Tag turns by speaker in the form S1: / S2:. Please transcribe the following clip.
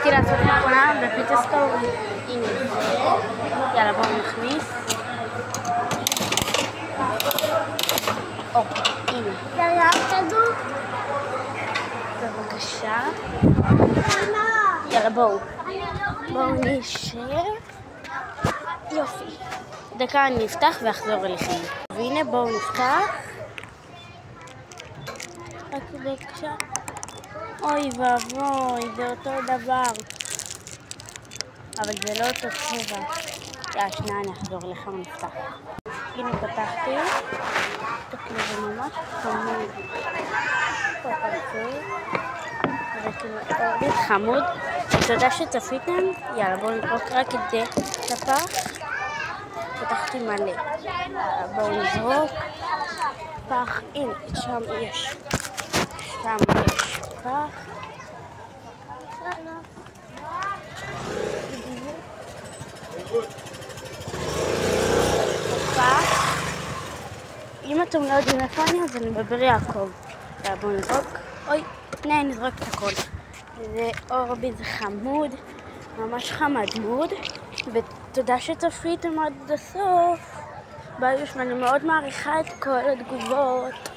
S1: ניסיתי לעשות מכונה בפיצה-סטור. הנה זה. יאללה, בואו נכניס. הנה.
S2: יאללה, כדור.
S1: בבקשה. יאללה, בואו נשב. יופי. דקה אני אפתח ואחזור אליכם. והנה בואו נפתח. רק בבקשה. אוי ואבוי, זה אותו דבר. אבל זה לא אותו צבע. שנייה, אני אחזור אליכם ונפתח. הנה פתחתי. תקלו, זה ממש חמוד. פה פרצו. זה כאילו אורבית חמוד. תודה שצפיתם. יאללה, בואו נזרוק רק את זה לפח. פתחתי מלא. בואו נזרוק. פח, הנה, שם יש פח. אם אתם לא יודעים איפה אני, אז אני בבאר יעקב. בואו נזרוק. אוי, נזרוק את הכל. זה אורבית, זה חמוד, ממש חמוד. ותודה שצפיתם עד הסוף. ביי, אני מאוד מעריכה את כל התגובות.